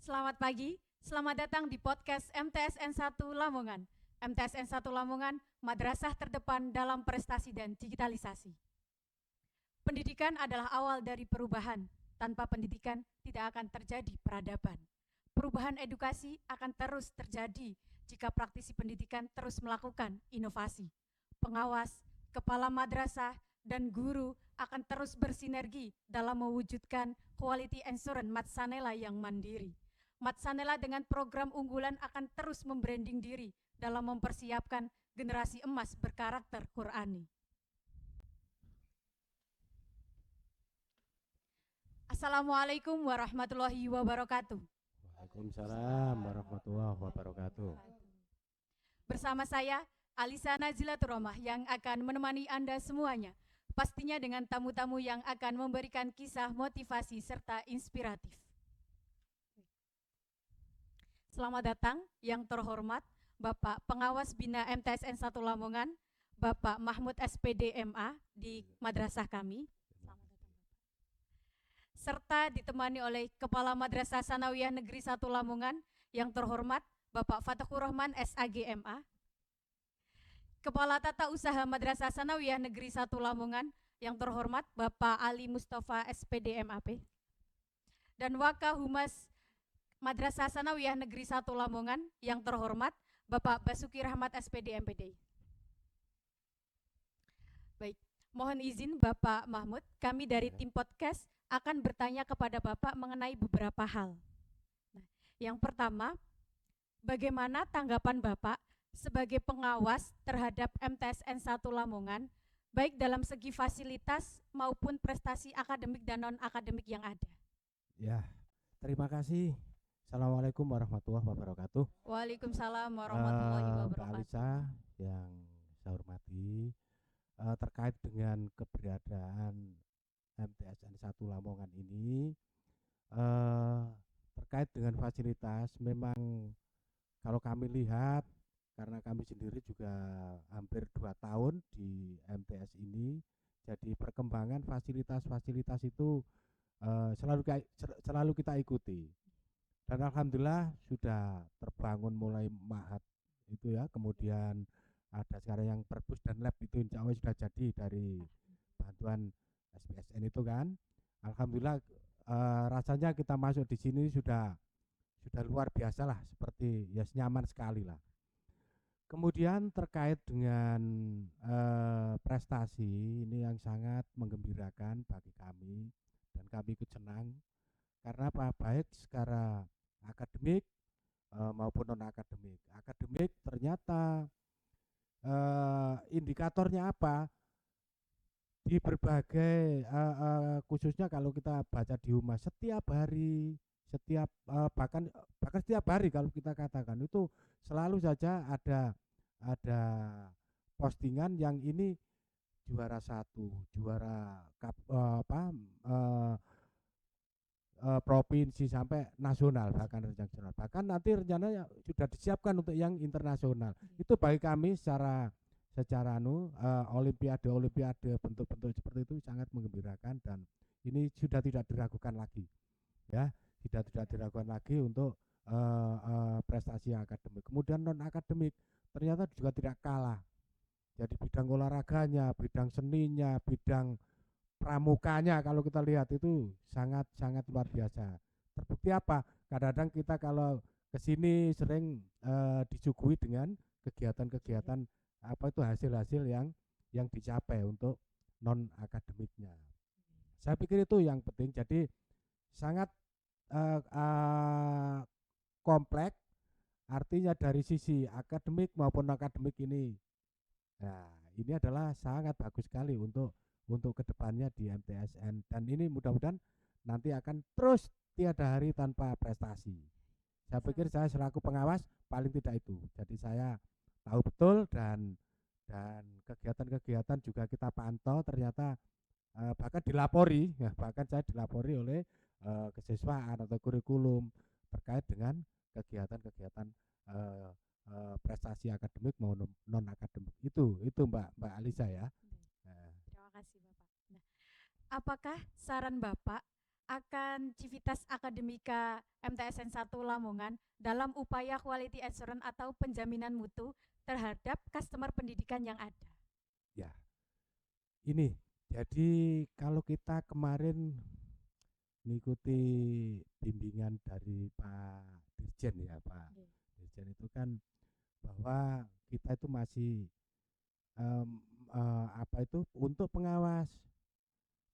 Selamat pagi, selamat datang di podcast MTSN 1 Lamongan. MTSN 1 Lamongan, madrasah terdepan dalam prestasi dan digitalisasi. Pendidikan adalah awal dari perubahan. Tanpa pendidikan tidak akan terjadi peradaban. Perubahan edukasi akan terus terjadi jika praktisi pendidikan terus melakukan inovasi. Pengawas, kepala madrasah, dan guru akan terus bersinergi dalam mewujudkan quality assurance Matsanela yang mandiri. Matsanela dengan program unggulan akan terus membranding diri dalam mempersiapkan generasi emas berkarakter Qurani. Assalamualaikum warahmatullahi wabarakatuh. Waalaikumsalam warahmatullahi wabarakatuh. Bersama saya, Alisa Nazilatul Rahmah yang akan menemani Anda semuanya. Pastinya dengan tamu-tamu yang akan memberikan kisah motivasi serta inspiratif. Selamat datang yang terhormat Bapak Pengawas Bina MTSN 1 Lamongan, Bapak Mahmud SPD MA di madrasah kami. Selamat datang Bapak. Serta ditemani oleh Kepala Madrasah Sanawiyah Negeri 1 Lamongan yang terhormat Bapak Fatahur Rahman SAG MA. Kepala Tata Usaha Madrasah Sanawiyah Negeri 1 Lamongan yang terhormat Bapak Ali Mustafa SPD MAP. Dan Wakahumas Madrasah Sanawiyah Negeri 1 Lamongan yang terhormat Bapak Basuki Rahmat SPD MPD. Baik, mohon izin Bapak Mahmud, kami dari tim podcast akan bertanya kepada Bapak mengenai beberapa hal. Nah, yang pertama, bagaimana tanggapan Bapak sebagai pengawas terhadap MTSN 1 Lamongan, baik dalam segi fasilitas maupun prestasi akademik dan non-akademik yang ada? Ya, terima kasih. Assalamualaikum warahmatullahi wabarakatuh. Waalaikumsalam warahmatullahi Mbak wabarakatuh. Alisa yang saya hormati, terkait dengan keberadaan MTSN 1 Lamongan ini, terkait dengan fasilitas, memang kalau kami lihat, karena kami sendiri juga hampir 2 tahun di MTS ini, jadi perkembangan fasilitas-fasilitas itu selalu kita ikuti. Dan alhamdulillah sudah terbangun mulai mahat itu ya, kemudian ada sekarang yang perpus dan lab itu insya Allah sudah jadi dari bantuan SPSN itu kan. Alhamdulillah rasanya kita masuk di sini sudah luar biasa lah, seperti ya nyaman sekali lah. Kemudian terkait dengan prestasi ini yang sangat menggembirakan bagi kami dan kami ikut senang karena apa, baik secara akademik maupun non akademik. Akademik ternyata indikatornya apa, di berbagai khususnya kalau kita baca di humas setiap hari, setiap bahkan setiap hari kalau kita katakan itu selalu saja ada postingan yang ini juara 1, juara provinsi sampai nasional, bahkan regional, bahkan nanti rencananya sudah disiapkan untuk yang internasional. Itu bagi kami secara olimpiade bentuk-bentuk seperti itu sangat menggembirakan, dan ini sudah tidak diragukan lagi ya, tidak diragukan lagi untuk prestasi akademik. Kemudian non akademik ternyata juga tidak kalah, jadi bidang olahraganya, bidang seninya, bidang pramukanya kalau kita lihat itu sangat luar biasa. Terbukti apa? Kadang-kadang kita kalau kesini sering disuguhi dengan kegiatan-kegiatan apa itu hasil-hasil yang dicapai untuk non akademiknya. Saya pikir itu yang penting. Jadi sangat kompleks, artinya dari sisi akademik maupun non akademik ini. Nah, ini adalah sangat bagus sekali untuk kedepannya di MTSN, dan ini mudah-mudahan nanti akan terus tiada hari tanpa prestasi. Saya pikir saya selaku pengawas paling tidak itu. Jadi saya tahu betul, dan kegiatan-kegiatan juga kita pantau, ternyata bahkan dilapori ya, bahkan saya dilapori oleh kesiswaan atau kurikulum terkait dengan kegiatan-kegiatan prestasi akademik maupun non akademik itu Mbak Alisa ya. Terima kasih Bapak. Nah, apakah saran Bapak akan Civitas Akademika MTSN 1 Lamongan dalam upaya quality assurance atau penjaminan mutu terhadap customer pendidikan yang ada. Ya, ini jadi kalau kita kemarin mengikuti bimbingan dari Pak Dirjen ya, Pak Dirjen itu kan bahwa kita itu masih apa itu untuk pengawas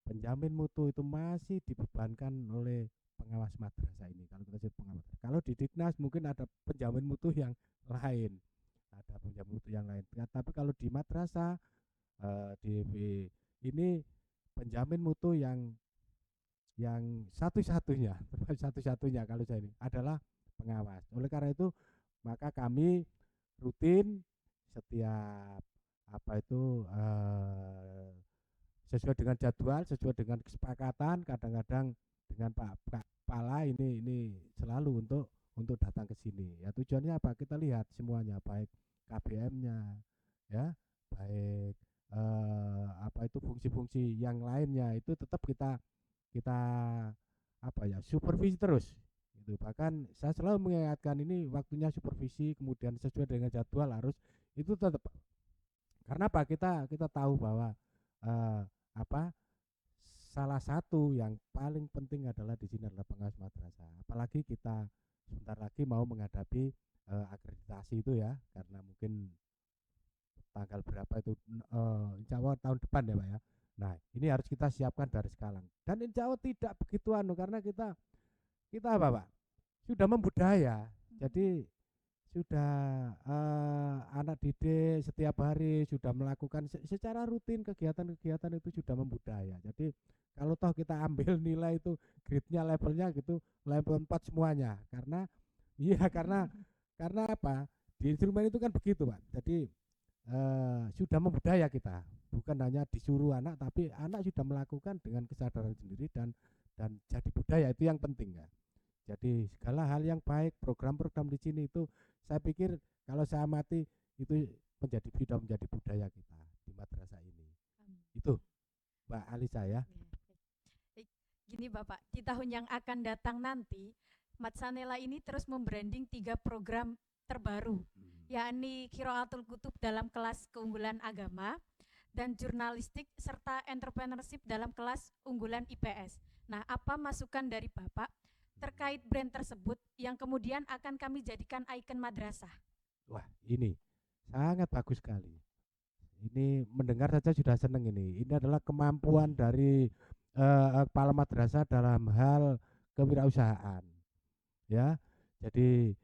penjamin mutu itu masih dibebankan oleh pengawas madrasah ini. Kalau kita sebut pengawas, kalau di Dignas mungkin ada penjamin mutu yang lain, ada penjamin mutu yang lain. Tapi kalau di madrasah di ini penjamin mutu yang satu-satunya satu-satunya kalau saya ini adalah pengawas. Oleh karena itu maka kami rutin setiap apa itu sesuai dengan jadwal, sesuai dengan kesepakatan, kadang-kadang dengan Pak Pala ini selalu untuk datang ke sini. Ya tujuannya apa? Kita lihat semuanya, baik KBM-nya, ya, baik apa itu fungsi-fungsi yang lainnya itu tetap kita apa ya supervisi terus. Itu bahkan saya selalu mengingatkan ini waktunya supervisi, kemudian sesuai dengan jadwal harus itu tetap. Karena apa? Kita tahu bahwa apa salah satu yang paling penting adalah di sini adalah pengawas madrasah. Apalagi kita sebentar lagi mau menghadapi akreditasi itu ya, karena mungkin tanggal berapa itu insya Allah tahun depan ya Pak ya. Nah ini harus kita siapkan dari sekarang. Dan insya Allah tidak begitu karena kita apa Pak sudah membudaya. Jadi sudah anak didik setiap hari sudah melakukan secara rutin kegiatan-kegiatan itu sudah membudaya. Jadi kalau toh kita ambil nilai itu grade-nya levelnya gitu level 4 semuanya karena iya karena apa di instrumen itu kan begitu Pak. Jadi sudah membudaya kita bukan hanya disuruh anak tapi anak sudah melakukan dengan kesadaran sendiri dan jadi budaya itu yang penting ya. Jadi segala hal yang baik program-program di sini itu saya pikir kalau saya amati itu sudah menjadi budaya kita di madrasah ini. Itu Mbak Alisa ya. Gini Bapak, di tahun yang akan datang nanti Matsanela ini terus membranding 3 program terbaru, yakni Qiraatul Kutub dalam kelas keunggulan agama dan jurnalistik serta entrepreneurship dalam kelas unggulan IPS. Nah, apa masukan dari Bapak terkait brand tersebut yang kemudian akan kami jadikan ikon madrasah? Wah, ini sangat bagus sekali. Ini mendengar saja sudah senang ini. Ini adalah kemampuan dari kepala madrasah dalam hal kewirausahaan. Ya. Jadi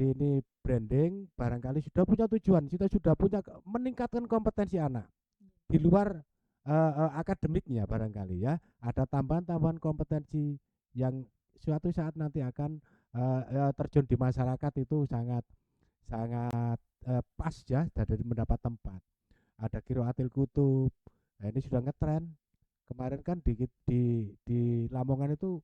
ini branding barangkali sudah punya tujuan, kita sudah punya meningkatkan kompetensi anak di luar akademiknya barangkali ya. Ada tambahan-tambahan kompetensi yang suatu saat nanti akan terjun di masyarakat itu sangat pas ya dari mendapat tempat. Ada Qiraatul Kutub. Nah, ini sudah ngetren. Kemarin kan di Lamongan itu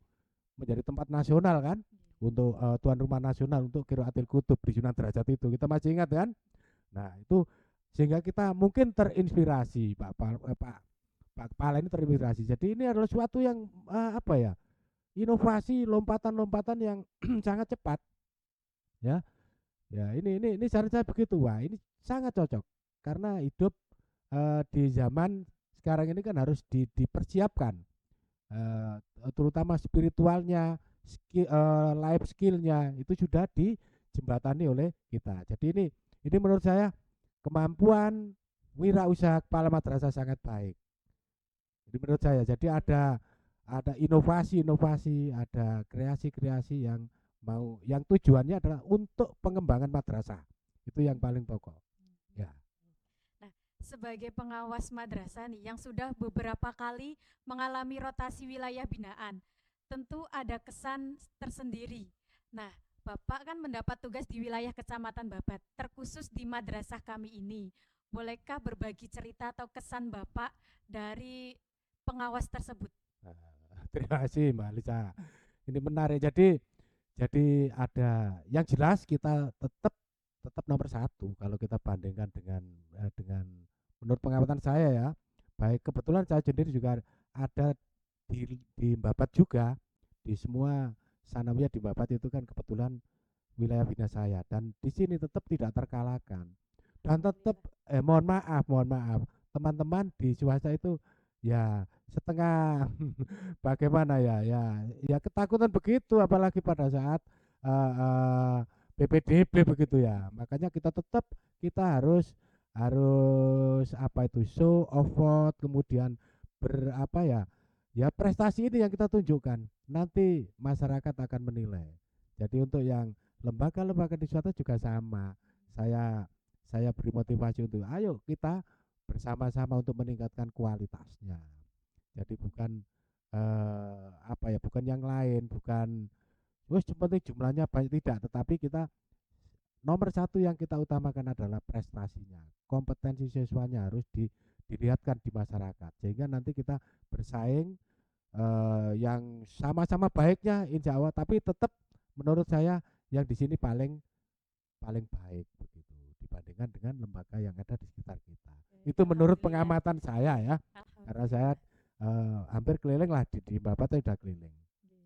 menjadi tempat nasional kan untuk tuan rumah nasional untuk Qiraatul Kutub di Sunan Derajat itu. Kita masih ingat kan? Nah, itu sehingga kita mungkin terinspirasi Pak Kepala ini terinspirasi. Jadi ini adalah suatu yang apa ya? Inovasi lompatan-lompatan yang sangat cepat ya ini saya begitu. Wah ini sangat cocok karena hidup di zaman sekarang ini kan harus dipersiapkan terutama spiritualnya life skillnya itu sudah dijembatani oleh kita. Jadi ini menurut saya kemampuan wirausaha kepala madrasah sangat baik. Jadi menurut saya jadi ada inovasi-inovasi, ada kreasi-kreasi yang tujuannya adalah untuk pengembangan madrasah. Itu yang paling pokok. Ya. Nah, sebagai pengawas madrasah nih yang sudah beberapa kali mengalami rotasi wilayah binaan, tentu ada kesan tersendiri. Nah, Bapak kan mendapat tugas di wilayah Kecamatan Babat, terkhusus di madrasah kami ini. Bolehkah berbagi cerita atau kesan Bapak dari pengawas tersebut? Terima kasih Mbak Lisa. Ini menarik. Jadi ada yang jelas kita tetap nomor 1 kalau kita bandingkan dengan menurut pengamatan saya ya. Baik kebetulan saya sendiri juga ada di Babat juga. di semua sanawiyah di Babat itu kan kebetulan wilayah bina saya, dan di sini tetap tidak terkalahkan. Dan tetap mohon maaf teman-teman di swasta itu ya setengah bagaimana ya ketakutan begitu, apalagi pada saat eh, eh, PPDB begitu ya. Makanya kita harus harus apa itu show effort, kemudian berapa ya prestasi ini yang kita tunjukkan, nanti masyarakat akan menilai. Jadi untuk yang lembaga-lembaga di swasta juga sama, saya beri motivasi untuk ayo kita bersama-sama untuk meningkatkan kualitasnya. Jadi bukan bukan yang lain, bukan wes penting jumlahnya banyak, tidak, tetapi kita nomor satu yang kita utamakan adalah prestasinya, kompetensi siswanya harus dilihatkan di masyarakat, sehingga nanti kita bersaing yang sama-sama baiknya insya Allah, tapi tetap menurut saya yang di sini paling paling baik begitu dibandingkan dengan lembaga yang ada di sekitar kita. Itu menurut Alhamdulillah. pengamatan saya ya, karena saya Alhamdulillah. hampir keliling lah di Babat saya sudah keliling.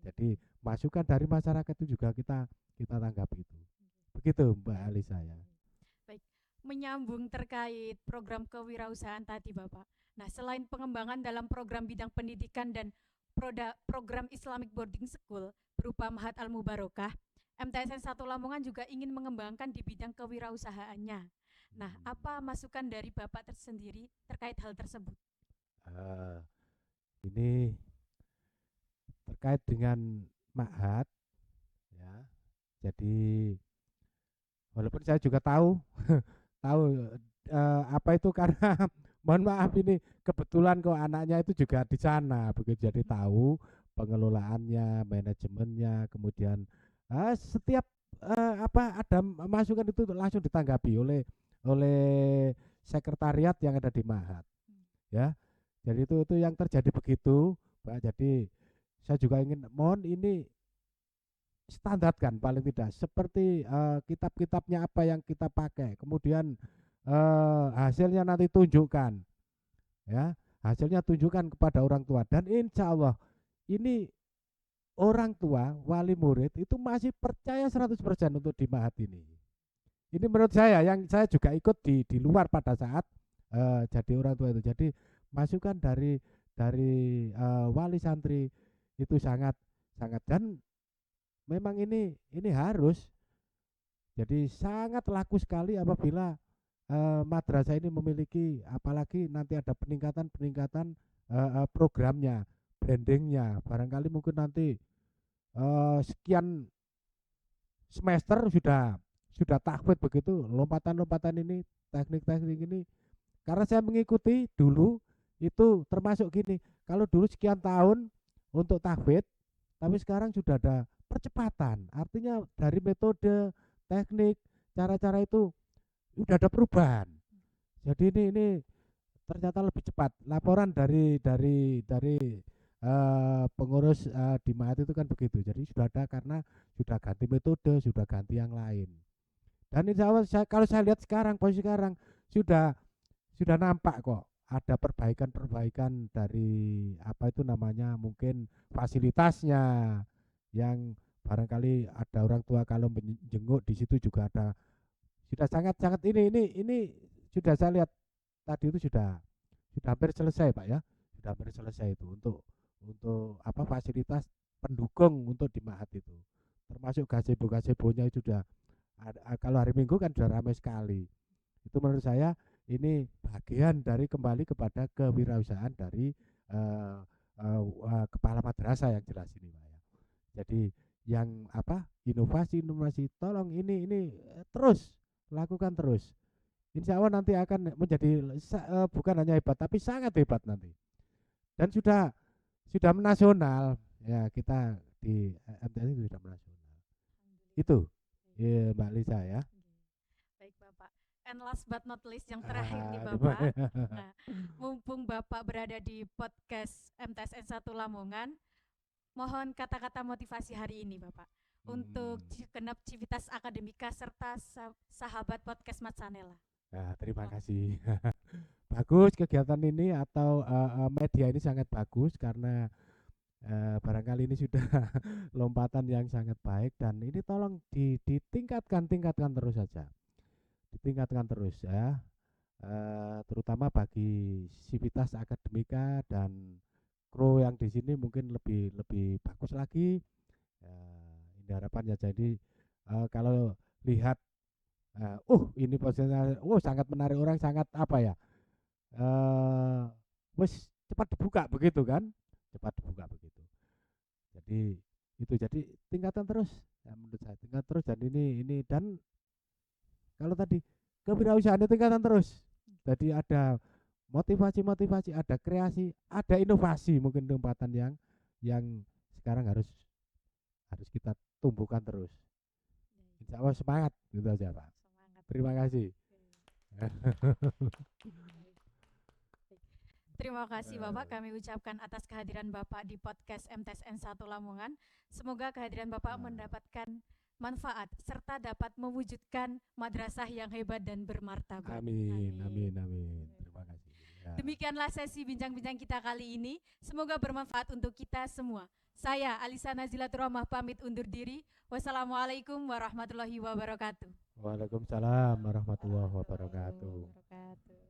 Jadi masukan dari masyarakat itu juga kita tanggapi itu. Begitu Mbak Alisa ya. Baik, menyambung terkait program kewirausahaan tadi Bapak. Nah, selain pengembangan dalam program bidang pendidikan dan program Islamic Boarding School berupa Mahat Al Mubarokah, MTSN 1 Lamongan juga ingin mengembangkan di bidang kewirausahaannya. Nah, apa masukan dari Bapak tersendiri terkait hal tersebut? Eh, ini terkait dengan Ma'had ya. Jadi walaupun saya juga tahu tahu apa itu karena mohon maaf ini kebetulan kok anaknya itu juga di sana begitu, jadi tahu pengelolaannya, manajemennya, kemudian setiap ada masukan itu langsung ditanggapi oleh sekretariat yang ada di Mahat ya. Jadi itu yang terjadi begitu Pak. Jadi saya juga ingin mohon ini standarkan paling tidak seperti kitab-kitabnya apa yang kita pakai, kemudian hasilnya nanti tunjukkan ya, hasilnya tunjukkan kepada orang tua, dan insya Allah ini orang tua wali murid itu masih percaya 100% untuk di Mahat ini menurut saya, yang saya juga ikut di luar pada saat jadi orang tua itu. Jadi masukan dari wali santri itu sangat sangat, dan memang ini harus, jadi sangat laku sekali apabila madrasah ini memiliki, apalagi nanti ada peningkatan programnya, brandingnya, barangkali mungkin nanti sekian semester sudah tahfidz begitu, lompatan-lompatan ini, teknik-teknik ini, karena saya mengikuti dulu itu termasuk gini, kalau dulu sekian tahun untuk tahfidz, tapi sekarang sudah ada percepatan, artinya dari metode, teknik, cara-cara itu udah ada perubahan. Jadi ini ternyata lebih cepat. Laporan dari pengurus di Mahat itu kan begitu. Jadi sudah ada karena sudah ganti metode, sudah ganti yang lain. Dan insya Allah kalau saya lihat sekarang, posisi sekarang sudah nampak kok ada perbaikan-perbaikan dari apa itu namanya, mungkin fasilitasnya yang barangkali ada orang tua kalau menjenguk di situ juga ada, sudah sangat-sangat ini sudah saya lihat tadi itu sudah hampir selesai Pak ya, sudah hampir selesai itu untuk apa fasilitas pendukung untuk di Mahat itu, termasuk gazebo-gazebonya itu sudah kalau hari Minggu kan sudah ramai sekali. Itu menurut saya ini bagian dari kembali kepada kewirausahaan dari kepala madrasah yang jelas ini Pak ya. Jadi yang apa, inovasi tolong ini terus lakukan terus. Insya Allah nanti akan menjadi bukan hanya hebat tapi sangat hebat nanti. Dan sudah menasional ya, kita di MTS itu sudah menasional. Itu ya Mbak Lisa ya. Baik Bapak. And last but not least yang terakhir nih Gimana? Bapak. Nah, mumpung Bapak berada di podcast MTSN 1 Lamongan, mohon kata-kata motivasi hari ini Bapak untuk genap Civitas Akademika serta sahabat podcast Matsanela. Nah, terima kasih. Bagus kegiatan ini atau media ini sangat bagus karena barangkali ini sudah lompatan yang sangat baik, dan ini tolong ditingkatkan terus saja, ditingkatkan terus ya, terutama bagi sivitas akademika dan kru yang di sini mungkin lebih lebih bagus lagi. Ini harapannya. Jadi kalau lihat ini posisinya sangat menarik, orang sangat apa ya, eh wis cepat dibuka begitu kan, cepat dibuka begitu. Jadi itu, jadi tingkatan terus ya, menurut saya tingkat terus. Dan ini dan kalau tadi kewirausahaan tingkatan terus, jadi ada motivasi, ada kreasi, ada inovasi, mungkin tempatan yang sekarang harus harus kita tumbuhkan terus. Insya Allah semangat gitu aja Pak. Semangat. Terima kasih. Terima kasih Bapak, kami ucapkan atas kehadiran Bapak di podcast MTSN 1 Lamongan. Semoga kehadiran Bapak mendapatkan manfaat serta dapat mewujudkan madrasah yang hebat dan bermartabat. Amin. Terima kasih. Ya. Demikianlah sesi bincang-bincang kita kali ini. Semoga bermanfaat untuk kita semua. Saya Alisa Nazilatur Rahmah pamit undur diri. Wassalamualaikum warahmatullahi wabarakatuh. Waalaikumsalam warahmatullahi wabarakatuh.